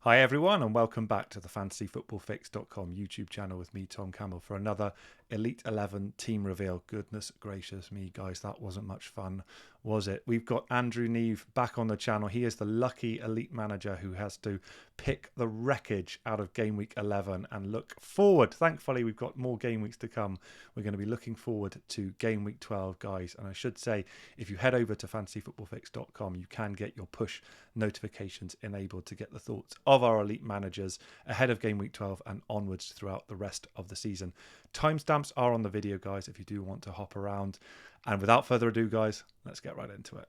Hi everyone and welcome back to the fantasyfootballfix.com YouTube channel with me, Tom Campbell, for another Elite 11 team reveal. Goodness gracious me, guys, that wasn't much fun, was it? We've got Andrew Neave back on the channel. He is the lucky elite manager who has to pick the wreckage out of game week 11 and look forward. Thankfully, we've got more game weeks to come. We're going to be looking forward to game week 12, guys. And I should say, if you head over to fantasyfootballfix.com, you can get your push notifications enabled to get the thoughts of our elite managers ahead of game week 12 and onwards throughout the rest of the season. Timestamps are on the video, guys, if you do want to hop around. And without further ado, guys, let's get right into it.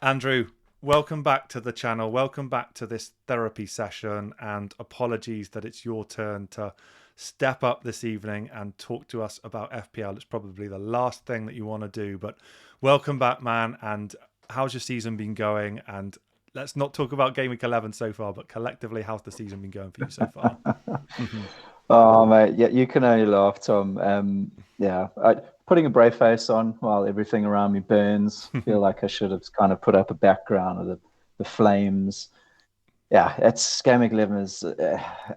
Andrew, welcome back to the channel. Welcome back to this therapy session, and apologies that it's your turn to step up this evening and talk to us about FPL. It's probably the last thing that you want to do, but welcome back, man. And how's your season been going? And let's not talk about game week 11 so far, but collectively, how's the season been going for you so far? Oh, mate, yeah, you can only laugh, Tom. Putting a brave face on while everything around me burns. Feel like I should have kind of put up a background of the flames. Yeah, it's Game Week 11 is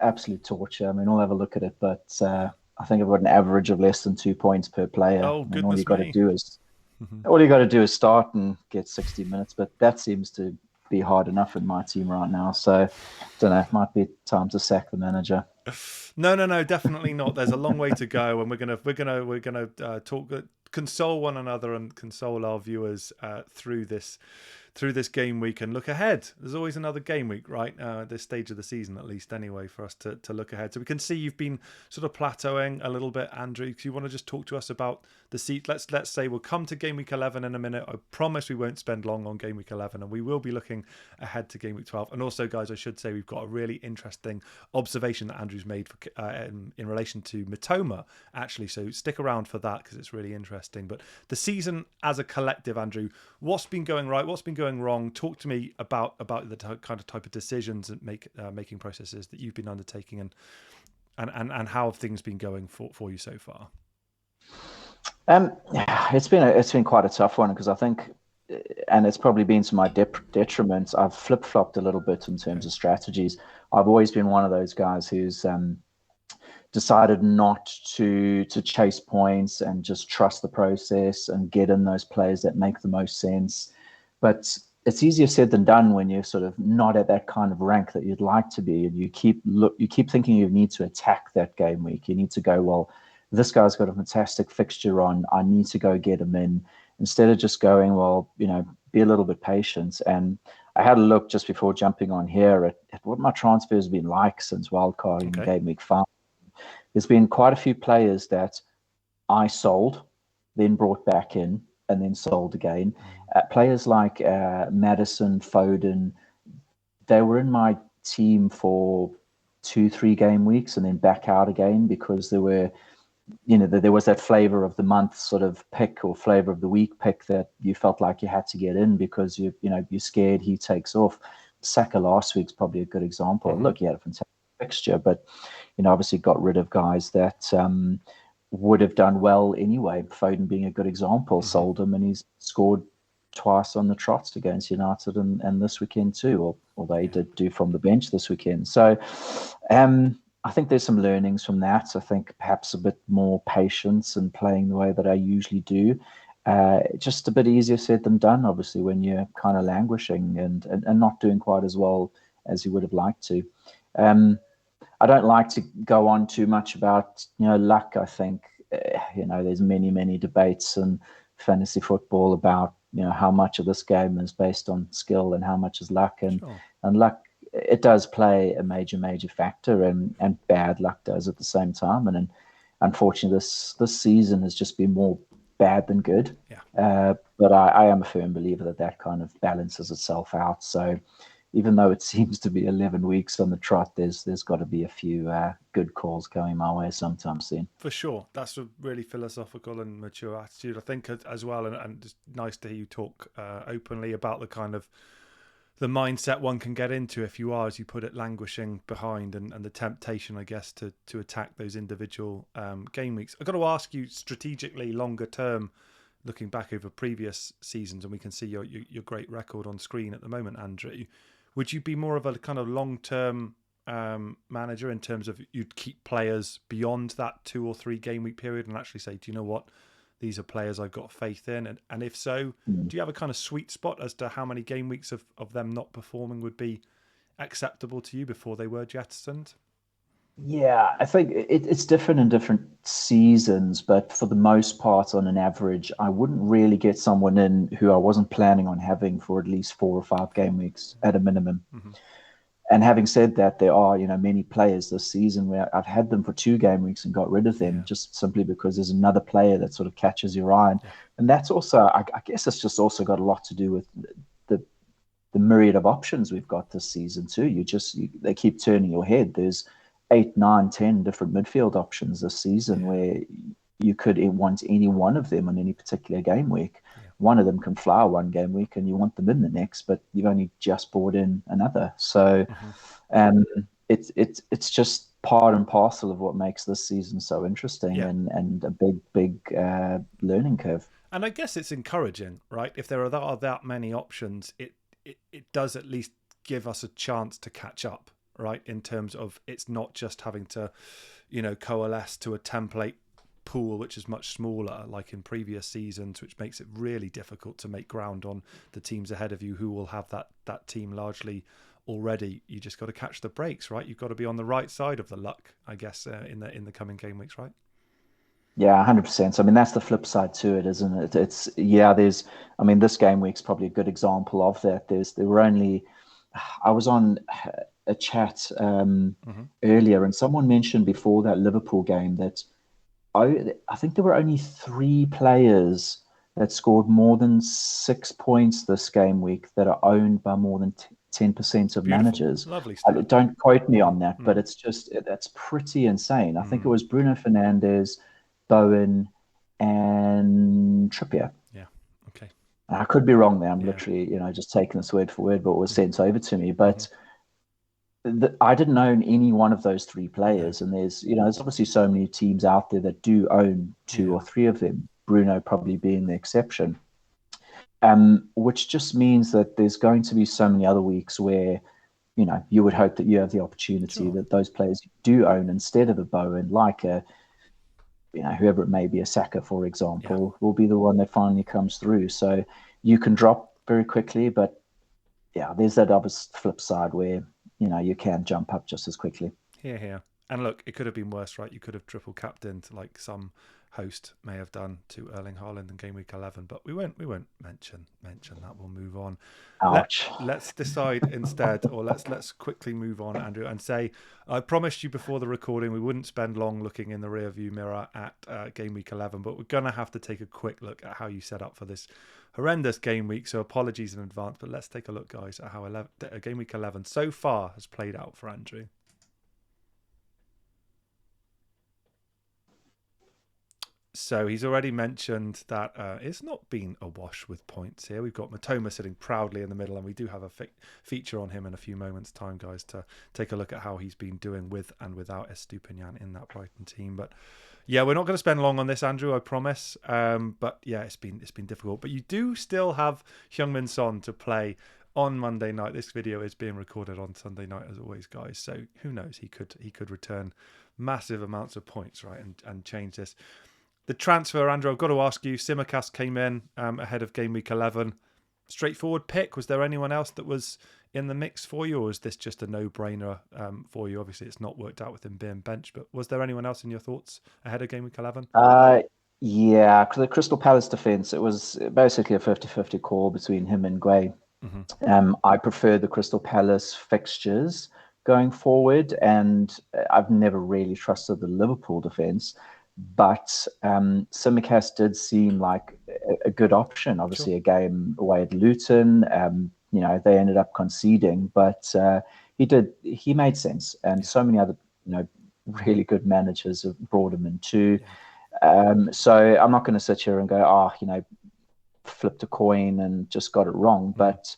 absolute torture. I mean, we'll have a look at it, but I think I've got an average of less than 2 points per player. Oh, I mean, all you goodness got to me. do is start and get 60 minutes, but that seems to be hard enough in my team right now. So, don't know. It might be time to sack the manager. No, definitely not. There's a long way to go, and we're gonna talk, console one another, and console our viewers through this game week and look ahead. There's always another game week, right? At this stage of the season, at least, anyway, for us to look ahead. So we can see you've been sort of plateauing a little bit, Andrew. Do you want to just talk to us about the seat? Let's say we'll come to game week 11 in a minute. I promise we won't spend long on game week 11, and we will be looking ahead to game week 12. And also, guys, I should say we've got a really interesting observation that Andrew's made in relation to Mitoma, actually. So stick around for that because it's really interesting. But the season as a collective, Andrew, what's been going right? What's been going wrong? Talk to me about the type of decisions and making processes that you've been undertaking, and how have things been going for you so far? It's been quite a tough one because I think, and it's probably been to my detriment. I've flip flopped a little bit in terms of strategies. I've always been one of those guys who's decided not to chase points and just trust the process and get in those players that make the most sense. But it's easier said than done when you're sort of not at that kind of rank that you'd like to be, and you keep thinking you need to attack that game week. You need to go, well, this guy's got a fantastic fixture on. I need to go get him in, instead of just going, well, be a little bit patient. And I had a look just before jumping on here at what my transfers have been like since wildcard in game week 5. There's been quite a few players that I sold, then brought back in, and then sold again. Players like Madison, Foden, they were in my team for 2-3 game weeks and then back out again because there was that flavor of the month sort of pick or flavor of the week pick that you felt like you had to get in because you're scared he takes off. Saka last week's probably a good example. Mm-hmm. Look, he had a fantastic fixture, but obviously got rid of guys that would have done well anyway. Foden being a good example, sold him and he's scored twice on the trots against United and this weekend too, although he did do from the bench this weekend. So I think there's some learnings from that. I think perhaps a bit more patience and playing the way that I usually do. Just a bit easier said than done, obviously, when you're kind of languishing and not doing quite as well as you would have liked to. I don't like to go on too much about luck. I think there's many debates in fantasy football about how much of this game is based on skill and how much is luck, and luck, it does play a major factor, and bad luck does at the same time. And unfortunately, this season has just been more bad than good. But I am a firm believer that kind of balances itself out. So even though it seems to be 11 weeks on the trot, there's got to be a few good calls going my way sometime soon. For sure. That's a really philosophical and mature attitude, I think, as well. And it's nice to hear you talk openly about the kind of the mindset one can get into if you are, as you put it, languishing behind, and the temptation, I guess, to attack those individual game weeks. I've got to ask you strategically, longer term, looking back over previous seasons, and we can see your great record on screen at the moment, Andrew. Would you be more of a kind of long-term manager in terms of you'd keep players beyond that 2 or 3 game week period and actually say, do you know what? These are players I've got faith in. And if so, do you have a kind of sweet spot as to how many game weeks of them not performing would be acceptable to you before they were jettisoned? Yeah, I think it's different in different seasons, but for the most part, on an average, I wouldn't really get someone in who I wasn't planning on having for at least 4 or 5 game weeks at a minimum. Mm-hmm. And having said that, there are, many players this season where I've had them for 2 game weeks and got rid of them just simply because there's another player that sort of catches your eye. And that's also, I guess it's just also got a lot to do with the myriad of options we've got this season too. They keep turning your head. There's 8, 9, 10 different midfield options this season where you could want any one of them on any particular game week. One of them can fly one game week and you want them in the next, but you've only just brought in another. So it's just part and parcel of what makes this season so interesting and a big learning curve. And I guess it's encouraging, right? If there are that many options, it does at least give us a chance to catch up, right? In terms of it's not just having to, coalesce to a template pool which is much smaller like in previous seasons, which makes it really difficult to make ground on the teams ahead of you who will have that team largely already. You just got to catch the breaks, right? You've got to be on the right side of the luck, I guess, in the coming game weeks, right? Yeah, 100%. So, I mean, that's the flip side to it, isn't it? This game week's probably a good example of that. I was on a chat earlier and someone mentioned before that Liverpool game that I think there were only 3 players that scored more than 6 points this game week that are owned by more than 10% of managers. Lovely stuff. Don't quote me on that, but that's pretty insane. I think it was Bruno Fernandes, Bowen, and Trippier. Yeah, okay. I could be wrong there. I'm literally, just taking this word for word, but it was sent over to me. But I didn't own any one of those 3 players, and there's obviously so many teams out there that do own 2 or 3 of them. Bruno probably being the exception, which just means that there's going to be so many other weeks where you would hope that you have the opportunity that those players you do own instead of a Bowen, like whoever it may be, a Saka, for example, will be the one that finally comes through. So you can drop very quickly, but there's that other flip side where you can jump up just as quickly. Yeah. And look, it could have been worse, right? You could have triple captained like some host may have done to Erling Haaland in game week 11, but we won't mention that. We'll move on. Ouch. Let's decide instead, or let's quickly move on, Andrew, and say I promised you before the recording we wouldn't spend long looking in the rear view mirror at game week 11, but we're gonna have to take a quick look at how you set up for this horrendous game week. So apologies in advance, but let's take a look, guys, at how game week 11 so far has played out for Andrew. So he's already mentioned that it's not been a wash with points here. We've got Mitoma sitting proudly in the middle, and we do have a feature on him in a few moments' time, guys, to take a look at how he's been doing with and without Estupinan in that Brighton team. But yeah, we're not going to spend long on this, Andrew, I promise. But yeah, it's been difficult. But you do still have Heung-min Son to play on Monday night. This video is being recorded on Sunday night, as always, guys. So who knows? He could return massive amounts of points, right, and change this. The transfer, Andrew, I've got to ask you, Simicast came in ahead of game week 11. Straightforward pick. Was there anyone else that was in the mix for you, or is this just a no-brainer for you? Obviously, it's not worked out with him being benched, but was there anyone else in your thoughts ahead of game week 11? Yeah, the Crystal Palace defence, it was basically a 50-50 call between him and Guay. I prefer the Crystal Palace fixtures going forward, and I've never really trusted the Liverpool defence. But Simicast did seem like a good option. Obviously, a game away at Luton. They ended up conceding, but he made sense. And so many other, really good managers have brought him in too. So I'm not going to sit here and go, flipped a coin and just got it wrong. But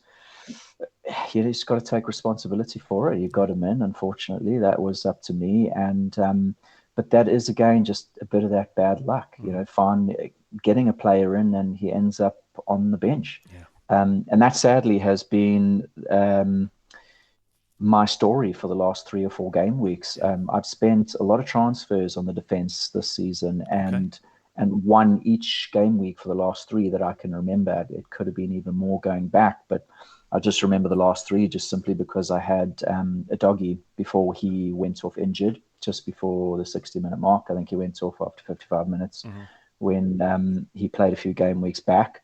you just got to take responsibility for it. You got him in. Unfortunately, that was up to me. And but that is, again, just a bit of that bad luck. getting a player in, and he ends up on the bench. Yeah. And that sadly has been my story for the last 3 or 4 game weeks. I've spent a lot of transfers on the defense this season, and won each game week for the last 3 that I can remember. It could have been even more going back, but I just remember the last 3 just simply because I had a doggy before he went off injured, just before the 60-minute mark. I think he went off after 55 minutes when he played a few game weeks back.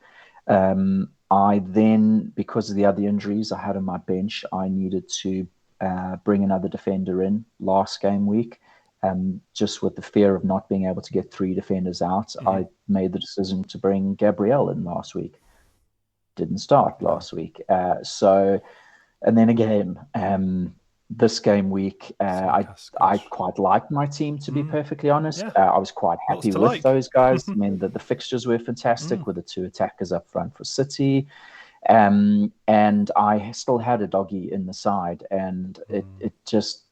I then, because of the other injuries I had on my bench, I needed to bring another defender in last game week. Just with the fear of not being able to get 3 defenders out, I made the decision to bring Gabriel in last week. Didn't start last week. And then again, this game week, I quite liked my team, to be perfectly honest. I was quite happy with those guys. I mean, the fixtures were fantastic with the 2 attackers up front for City. And I still had a doggy in the side, and it just,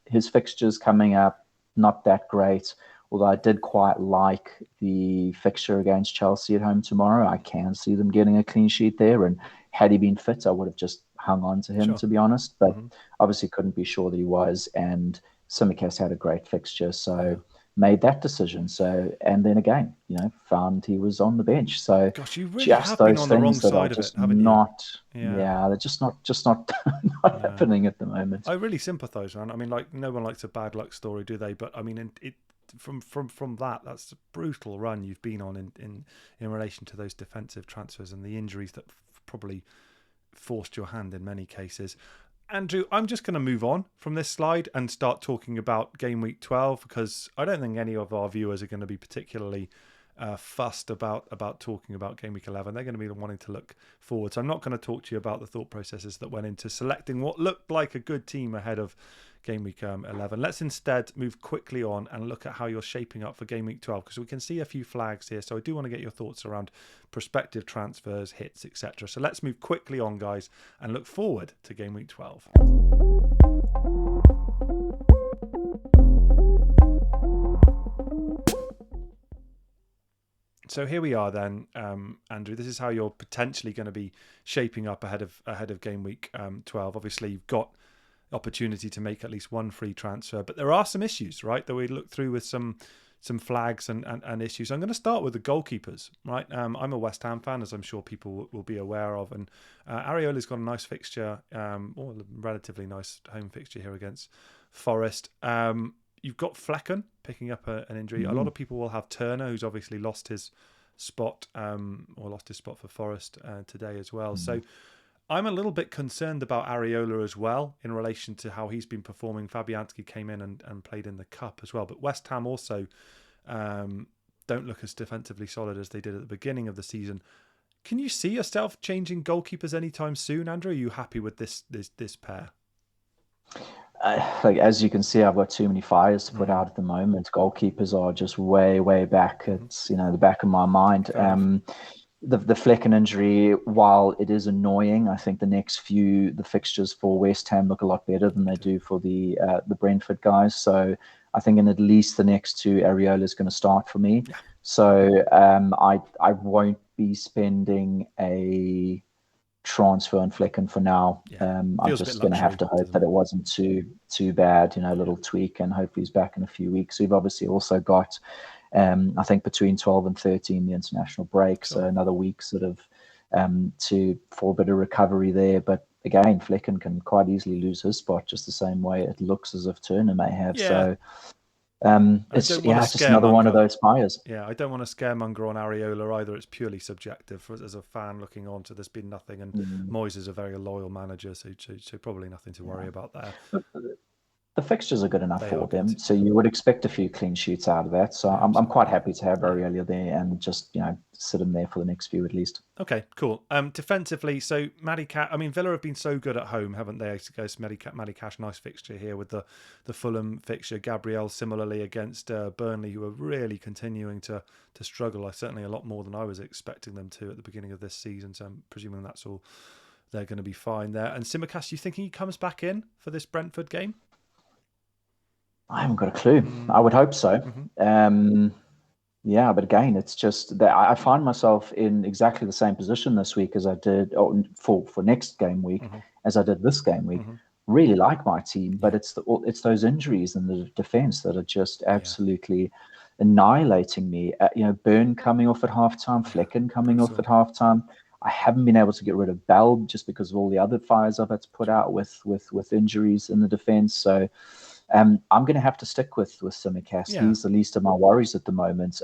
his fixtures coming up, not that great. Although I did quite like the fixture against Chelsea at home tomorrow. I can see them getting a clean sheet there. And had he been fit, I would have just hung on to him, to be honest. But obviously couldn't be sure that he was. And Tsimikas had a great fixture, so made that decision. So, and then again, found he was on the bench. So, gosh, you really have been on the wrong side of it, haven't you? They're just not happening at the moment. I really sympathise, man. I mean, like, no one likes a bad luck story, do they? But I mean, from that's a brutal run you've been on in relation to those defensive transfers and the injuries that probably forced your hand in many cases. Andrew, I'm just going to move on from this slide and start talking about game week 12, because I don't think any of our viewers are going to be particularly fussed about talking about game week 11. They're going to be wanting to look forward. So I'm not going to talk to you about the thought processes that went into selecting what looked like a good team ahead of game week 11. Let's instead move quickly on and look at how you're shaping up for game week 12, because we can see a few flags here. So I do want to get your thoughts around prospective transfers, hits, etc. So let's move quickly on, guys, and look forward to game week 12. So here we are then, Andrew. This is how you're potentially going to be shaping up ahead of game week 12. Obviously, you've got opportunity to make at least one free transfer, but there are some issues, right, that we look through with some flags and issues. I'm going to start with the goalkeepers, right? I'm a West Ham fan, as I'm sure people will be aware of, and Areola's got a nice fixture, or a relatively nice home fixture here against Forest. You've got Flecken picking up an injury. A lot of people will have Turner, who's obviously lost his spot for Forest today as well. So I'm a little bit concerned about Areola as well in relation to how he's been performing. Fabianski came in and played in the cup as well. But West Ham also don't look as defensively solid as they did at the beginning of the season. Can you see yourself changing goalkeepers anytime soon, Andrew? Are you happy with this pair? As you can see, I've got too many fires to put out at the moment. Goalkeepers are just way, way back. It's, the back of my mind. The Flecken injury, while it is annoying, I think the fixtures for West Ham look a lot better than they do for the Brentford guys. So I think in at least the next 2, Areola is going to start for me. Yeah. So I won't be spending a transfer on Flecken for now. I'm just going to have to hope that it wasn't too bad, a little tweak, and hopefully he's back in a few weeks. We've obviously also got I think between 12 and 13 the international break, so another week sort of for a bit of recovery there. But again, Flecken can quite easily lose his spot, just the same way it looks as if Turner may have. So it's just another one of those fires. Yeah, I don't want to scaremonger on Areola either. It's purely subjective. As a fan looking on to, there's been nothing, and Moyes is a very loyal manager, so probably nothing to worry about there. The fixtures are good enough for them, so you would expect a few clean sheets out of that. So I'm quite happy to have Areola there and just sit him there for the next few at least. Okay, cool. Defensively, so Villa have been so good at home, haven't they? Against Matty Cash, nice fixture here with the Fulham fixture. Gabriel similarly against Burnley, who are really continuing to struggle. Certainly a lot more than I was expecting them to at the beginning of this season. So I'm presuming that's all. They're going to be fine there. And Tsimikas, you thinking he comes back in for this Brentford game? I haven't got a clue. I would hope so. Yeah, but again, it's just that I find myself in exactly the same position this week as I did for next game week as I did this game week. Really like my team, but it's those injuries in the defense that are just absolutely annihilating me. Burn coming off at halftime, Flecken coming off at halftime. I haven't been able to get rid of Bell just because of all the other fires I've had to put out with injuries in the defense. So I'm going to have to stick with Simicast. Yeah. He's the least of my worries at the moment.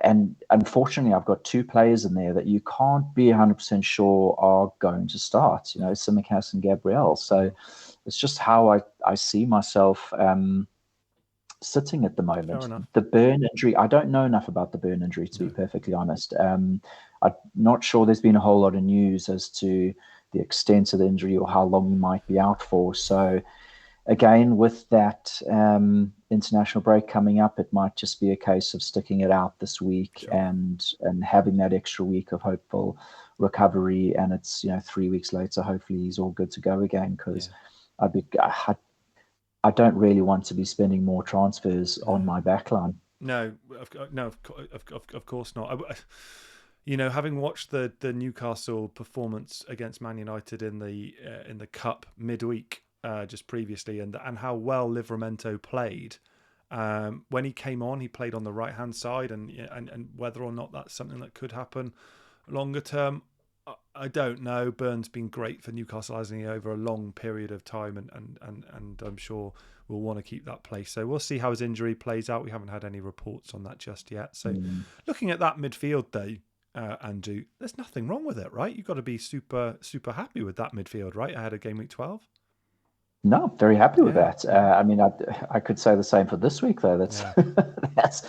And unfortunately, I've got two players in there that you can't be 100% sure are going to start, Simicast and Gabriel. So it's just how I see myself sitting at the moment. The burn injury, I don't know enough about the burn injury, to be perfectly honest. I'm not sure there's been a whole lot of news as to the extent of the injury or how long he might be out for. So again, with that international break coming up, it might just be a case of sticking it out this week and having that extra week of hopeful recovery. And it's 3 weeks later, hopefully he's all good to go again. Because I don't really want to be spending more transfers on my backline. No, of course not. Having watched the Newcastle performance against Man United in the cup midweek. Just previously, and how well Livramento played. When he came on, he played on the right hand side, and whether or not that's something that could happen longer term, I don't know. Burn's been great for Newcastle, hasn't he, over a long period of time, and I'm sure we'll want to keep that place. So we'll see how his injury plays out. We haven't had any reports on that just yet. So looking at that midfield though, Andrew, there's nothing wrong with it, right? You've got to be super happy with that midfield, right? Ahead of game week 12. No, very happy with that. I mean, I could say the same for this week, though. That's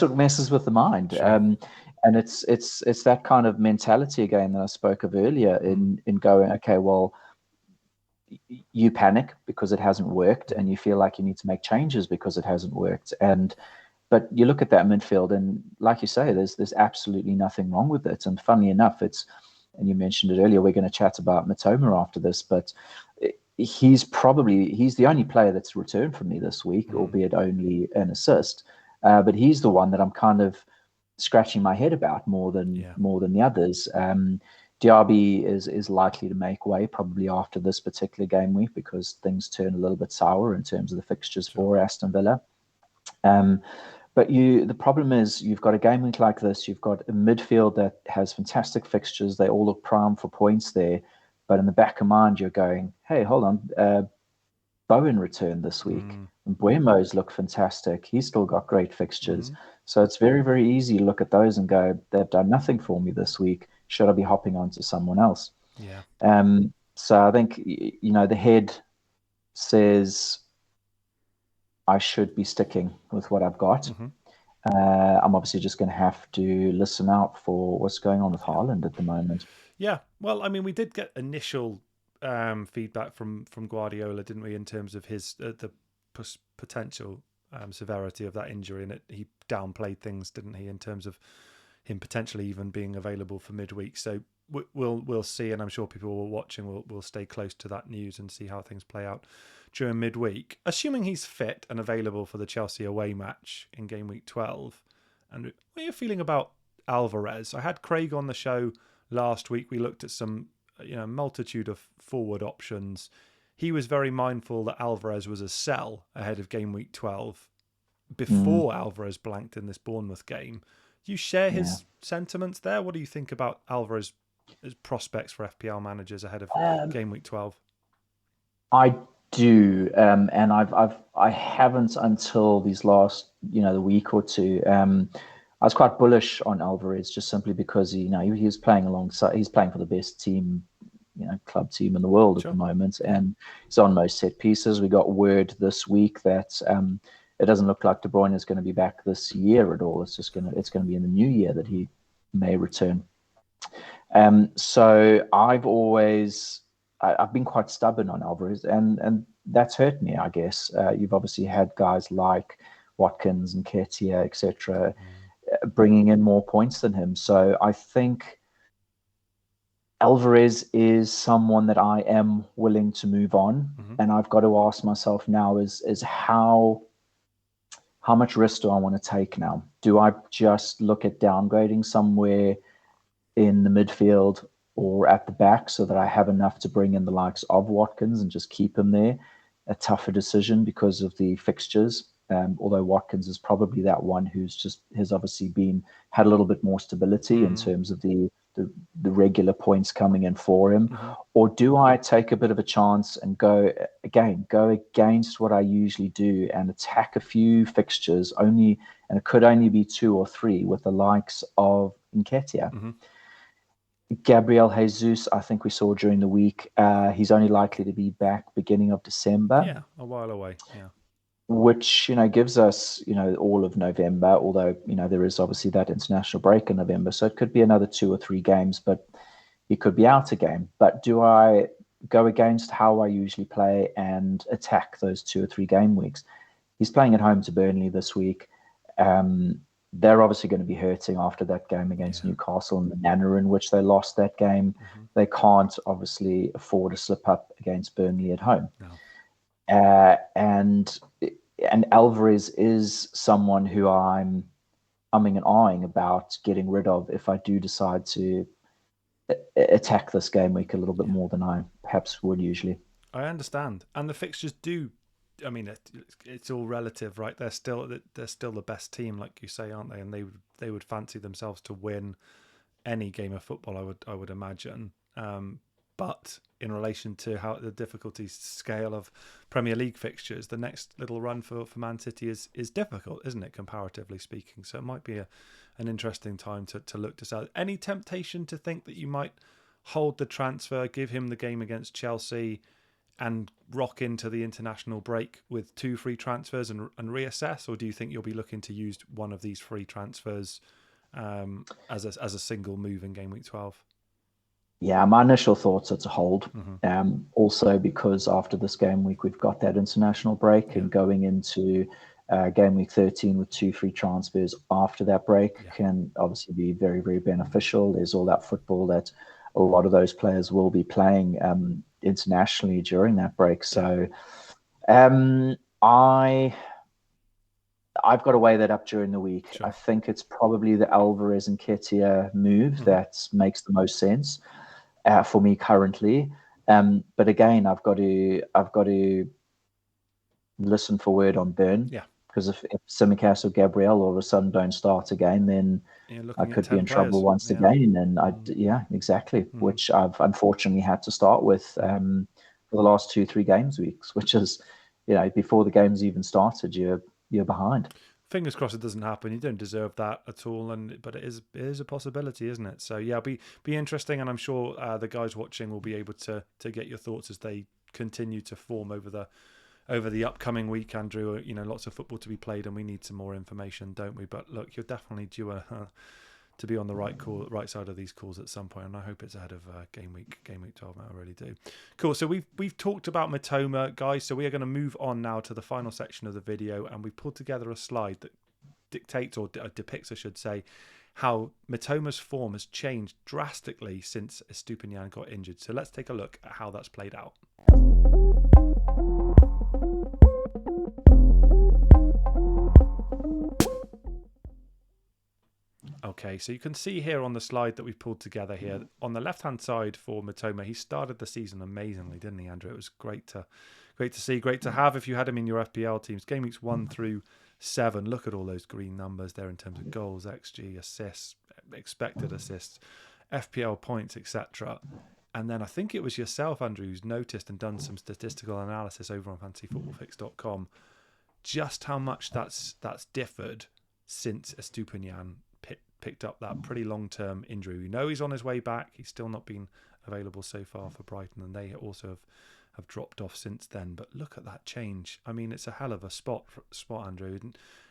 what messes with the mind. Sure. And it's that kind of mentality again that I spoke of earlier in going, okay, well, you panic because it hasn't worked, and you feel like you need to make changes because it hasn't worked. But you look at that midfield, and like you say, there's absolutely nothing wrong with it. And funnily enough, and you mentioned it earlier, we're going to chat about Mitoma after this, but he's the only player that's returned from me this week, albeit only an assist. But he's the one that I'm kind of scratching my head about more than the others. Diaby is likely to make way probably after this particular game week because things turn a little bit sour in terms of the fixtures for Aston Villa. But the problem is you've got a game week like this, you've got a midfield that has fantastic fixtures, they all look prime for points there. But in the back of mind, you're going, hey, hold on. Bowen returned this week. Mbuemo's look fantastic. He's still got great fixtures. So it's very, very easy to look at those and go, they've done nothing for me this week. Should I be hopping on to someone else? Yeah. So I think, the head says I should be sticking with what I've got. I'm obviously just going to have to listen out for what's going on with Haaland at the moment. Yeah, well, I mean, we did get initial feedback from Guardiola, didn't we, in terms of his the potential severity of that injury, and he downplayed things, didn't he, in terms of him potentially even being available for midweek. So we'll see, and I'm sure people who are watching will stay close to that news and see how things play out during midweek, assuming he's fit and available for the Chelsea away match in game week 12. And what are you feeling about Alvarez? I had Craig on the show last week. We looked at some multitude of forward options. He was very mindful that Alvarez was a sell ahead of game week 12 before Alvarez blanked in this Bournemouth game. Do you share his sentiments there? What do you think about Alvarez's prospects for FPL managers ahead of game week 12? I do, and I haven't until these last the week or two. I was quite bullish on Alvarez just simply because he was playing alongside. He's playing for the best team, club team in the world at the moment, and he's on most set pieces. We got word this week that it doesn't look like De Bruyne is going to be back this year at all. It's going to be in the new year that he may return. So I've been quite stubborn on Alvarez, and that's hurt me, I guess. You've obviously had guys like Watkins and Ketia, etc., bringing in more points than him. So I think Alvarez is someone that I am willing to move on, and I've got to ask myself now is how how much risk do I want to take now? Do I just look at downgrading somewhere in the midfield or at the back so that I have enough to bring in the likes of Watkins and just keep him there? A tougher decision because of the fixtures. Although Watkins is probably that one has obviously had a little bit more stability in terms of the regular points coming in for him. Or do I take a bit of a chance and go against what I usually do and attack a few fixtures only, and it could only be 2 or 3 with the likes of Nketiah. Gabriel Jesus, I think we saw during the week, he's only likely to be back beginning of December. Yeah, a while away. Yeah. Which, gives us, all of November, although, there is obviously that international break in November. So it could be another 2 or 3 games, but he could be out again. But do I go against how I usually play and attack those 2 or 3 game weeks? He's playing at home to Burnley this week. They're obviously going to be hurting after that game against Newcastle and the manner in which they lost that game. They can't obviously afford a slip up against Burnley at home. No. And Alvarez is someone who I'm umming and ahhing about getting rid of if I do decide to attack this game week a little bit more than I perhaps would usually. I understand, and the fixtures do. I mean, it's all relative, right? They're still the best team, like you say, aren't they? And they would fancy themselves to win any game of football, I would imagine. But in relation to how the difficulty scale of Premier League fixtures, the next little run for Man City is difficult, isn't it, comparatively speaking? So it might be an interesting time to look this out. Any temptation to think that you might hold the transfer, give him the game against Chelsea, and rock into the international break with 2 free transfers and reassess? Or do you think you'll be looking to use one of these free transfers as a single move in game week 12? Yeah, my initial thoughts are to hold. Also because after this game week, we've got that international break and going into game week 13 with 2 free transfers after that break can obviously be very, very beneficial. There's all that football that a lot of those players will be playing internationally during that break. So I've got to weigh that up during the week. Sure. I think it's probably the Alvarez and Nketiah move that makes the most sense for me currently. But again, I've got to listen for word on Burn. Yeah. Because if Tsimikas or Gabriel all of a sudden don't start again, then I could be in trouble once again. And exactly. Which I've unfortunately had to start with for the last 2-3 games weeks, which is, before the game's even started, you're behind. Fingers crossed it doesn't happen. You don't deserve that at all, but it is a possibility, isn't it? So yeah, be interesting, and I'm sure the guys watching will be able to get your thoughts as they continue to form over the upcoming week, Andrew. Lots of football to be played, and we need some more information, don't we? But look, you're definitely due to be on the right side of these calls at some point, and I hope it's ahead of game week 12. I really do. Cool. So we've talked about Mitoma, guys. So we are going to move on now to the final section of the video, and we pulled together a slide that dictates or depicts, I should say, how Mitoma's form has changed drastically since Estupinan got injured. So let's take a look at how that's played out. Okay, so you can see here on the slide that we've pulled together here, on the left-hand side for Mitoma, he started the season amazingly, didn't he, Andrew? It was great to see, great to have if you had him in your FPL teams. Game weeks 1 through 7, look at all those green numbers there in terms of goals, XG, assists, expected assists, FPL points, etc. And then I think it was yourself, Andrew, who's noticed and done some statistical analysis over on fantasyfootballfix.com just how much that's differed since Estupinan picked up that pretty long-term injury. We know he's on his way back. He's still not been available so far for Brighton, and they also have dropped off since then. But look at that change. I mean, it's a hell of a spot, Andrew.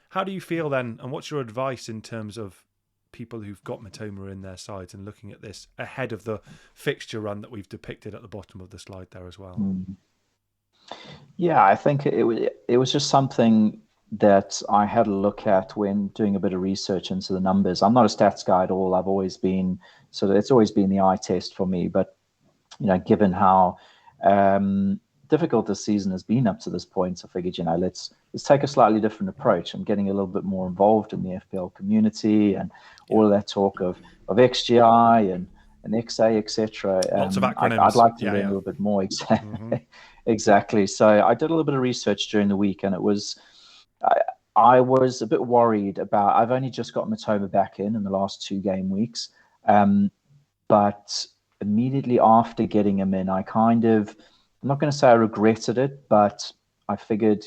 How do you feel then, and what's your advice in terms of people who've got Mitoma in their sides and looking at this ahead of the fixture run that we've depicted at the bottom of the slide there as well? Yeah, I think it was just something that I had a look at when doing a bit of research into the numbers. I'm not a stats guy at all. I've always been it's always been the eye test for me. But given how difficult this season has been up to this point, I figured, let's take a slightly different approach. I'm getting a little bit more involved in the FPL community and all of that talk of XGI and XA, etc. Lots of acronyms. I'd like to learn a little bit more. Exactly. Exactly. So I did a little bit of research during the week, and it was I was a bit worried about. I've only just got Mitoma back in the last 2 game weeks, but immediately after getting him in, I'm not going to say I regretted it, but I figured,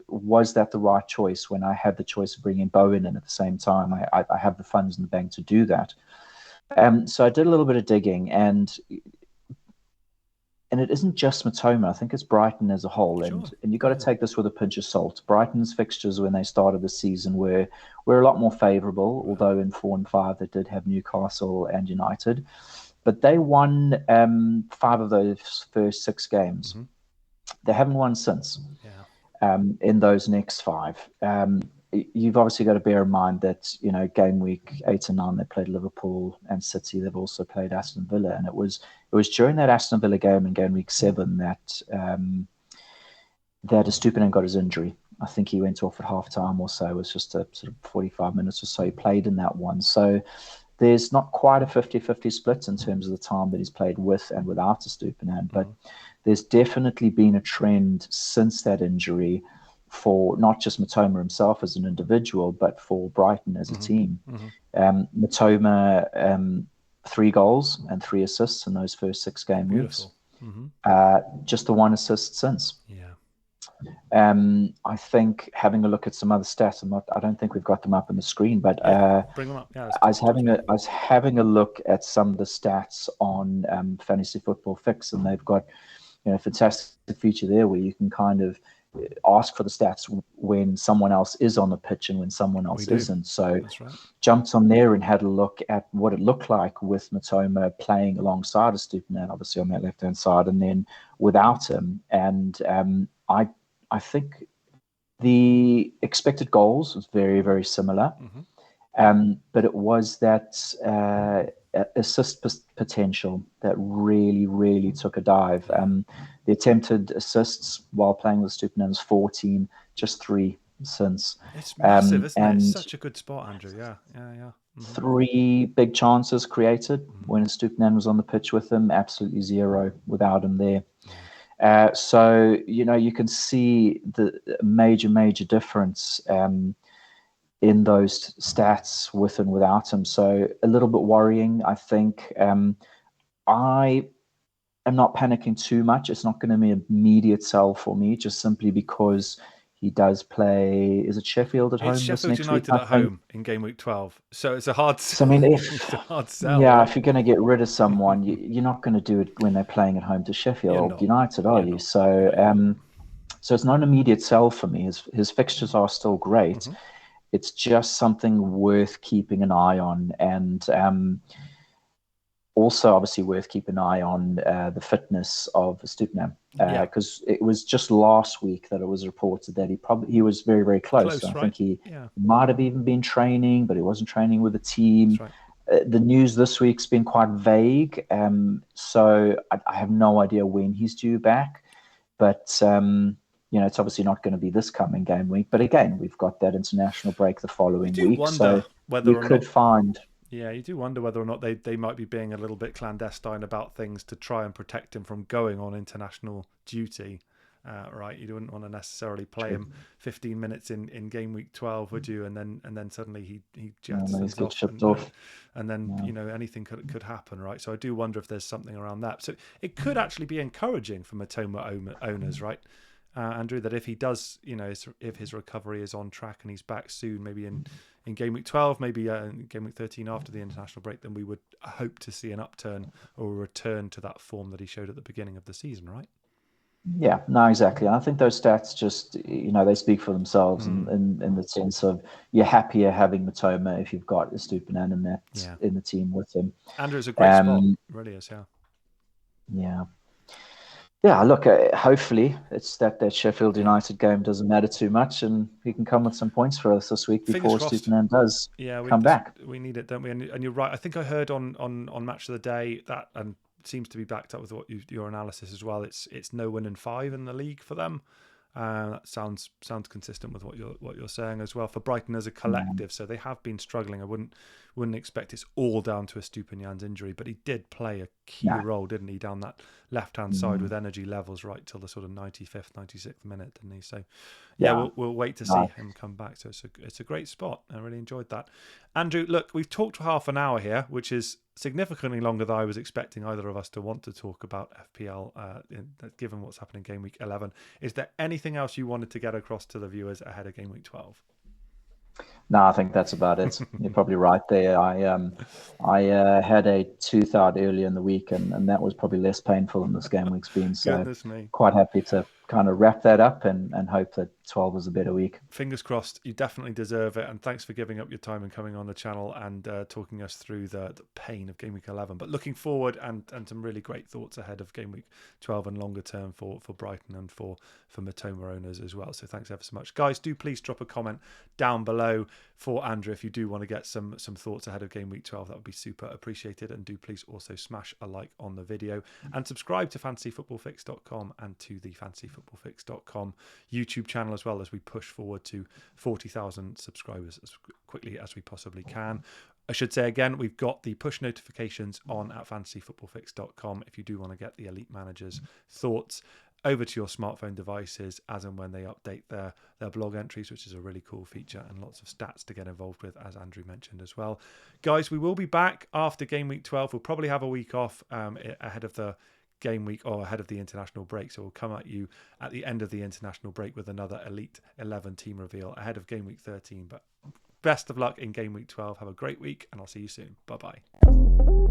was that the right choice when I had the choice of bringing Bowen in at the same time? I have the funds in the bank to do that. So I did a little bit of digging, and it isn't just Mitoma. I think it's Brighton as a whole, Sure. and you've got to take this with a pinch of salt. Brighton's fixtures when they started the season were a lot more favourable, although in 4 and 5 they did have Newcastle and United. But they won 5 of those first 6 games. They haven't won since. In those next 5. You've obviously got to bear in mind that, game week 8 and 9, they played Liverpool and City. They've also played Aston Villa. And it was during that Aston Villa game in game week 7 that Estupinan got his injury. I think he went off at half-time or so. It was just a sort of 45 minutes or so he played in that one. So there's not quite a 50-50 split in terms of the time that he's played with and without Estupinan, but there's definitely been a trend since that injury for not just Mitoma himself as an individual, but for Brighton as a team. Mitoma, 3 goals and 3 assists in those first 6 game weeks. Just the 1 assist since. I think having a look at some other stats, I don't think we've got them up on the screen, but bring them up. I was having a look at some of the stats on Fantasy Football Fix, and they've got a fantastic feature there where you can kind of ask for the stats when someone else is on the pitch and when someone else isn't. So jumped on there and had a look at what it looked like with Mitoma playing alongside Estupinan, obviously on that left-hand side, and then without him. And I think the expected goals was very, very similar. But it was that assist potential that really, really took a dive. The attempted assists while playing with Estupinan was 14, just 3 since. It's massive, isn't it? It's such a good spot, Andrew. Yeah. 3 big chances created when Estupinan was on the pitch with him, absolutely 0 without him there. So, you can see the major difference in those stats with and without him. So a little bit worrying, I think. I am not panicking too much. It's not going to be an immediate sell for me, just simply because he does play. Is it Sheffield at home? It's Sheffield United at home in game week 12. So it's a hard sell. So, it's a hard sell. Yeah, right? If you're going to get rid of someone, you're not going to do it when they're playing at home to Sheffield United, are you? So, so it's not an immediate sell for me. His fixtures are still great. It's just something worth keeping an eye on, and also obviously worth keeping an eye on the fitness of Estupinan, because it was just last week that it was reported that he was very, very close. I think he might have even been training, but he wasn't training with the team. The news this week's been quite vague, so I have no idea when he's due back, but it's obviously not going to be this coming game week. But again, we've got that international break the following week, so we could find. Yeah, you do wonder whether or not they might be being a little bit clandestine about things to try and protect him from going on international duty, right? You wouldn't want to necessarily play him 15 minutes in game week 12, would you? And then suddenly he jettisons off, and then anything could happen, right? So I do wonder if there's something around that. So it could actually be encouraging for Mitoma owners, right? Andrew, that if he does, if his recovery is on track and he's back soon, maybe in game week 12, maybe in game week 13 after the international break, then we would hope to see an upturn or a return to that form that he showed at the beginning of the season, right? Yeah, no, exactly. I think those stats just, they speak for themselves in the sense of you're happier having Mitoma if you've got Estupinan in the team with him. Andrew's a great spot, really is, Yeah. Yeah, look, hopefully it's that Sheffield United game doesn't matter too much and he can come with some points for us this week before Estupinan does come back. We need it, don't we? And you're right. I think I heard on Match of the Day that, and seems to be backed up with what your analysis as well. It's no win in 5 in the league for them. That sounds consistent with what you're saying as well for Brighton as a collective. So they have been struggling. I wouldn't expect it's all down to Estupinan injury, but he did play a key role, didn't he, down that left hand side with energy levels right till the sort of 95th, 96th minute, didn't he? So we'll wait to see him come back. So it's a great spot. I really enjoyed that. Andrew, look, we've talked for half an hour here, which is significantly longer than I was expecting either of us to want to talk about FPL, given what's happened in Game Week 11. Is there anything else you wanted to get across to the viewers ahead of Game Week 12? No, I think that's about it. You're probably right there. I had a tooth out earlier in the week, and that was probably less painful than this game week's been. So Goodness me. Quite happy to kind of wrap that up and hope that 12 is a better week. Fingers crossed. You definitely deserve it. And thanks for giving up your time and coming on the channel and talking us through the pain of Game Week 11. But looking forward and some really great thoughts ahead of Game Week 12 and longer term for Brighton and for Mitoma owners as well. So thanks ever so much. Guys, do please drop a comment down below for Andrew if you do want to get some thoughts ahead of Game Week 12. That would be super appreciated. And do please also smash a like on the video and subscribe to fantasyfootballfix.com and to the fantasyfootballfix.com YouTube channel as well, as we push forward to 40,000 subscribers as quickly as we possibly can. I should say again, we've got the push notifications on at fantasyfootballfix.com if you do want to get the elite managers' thoughts over to your smartphone devices as and when they update their blog entries, which is a really cool feature, and lots of stats to get involved with, as Andrew mentioned as well. Guys, we will be back after Game Week 12. We'll probably have a week off ahead of the game week or ahead of the international break. So we'll come at you at the end of the international break with another Elite 11 team reveal ahead of Game Week 13. But best of luck in Game Week 12. Have a great week, and I'll see you soon. Bye-bye.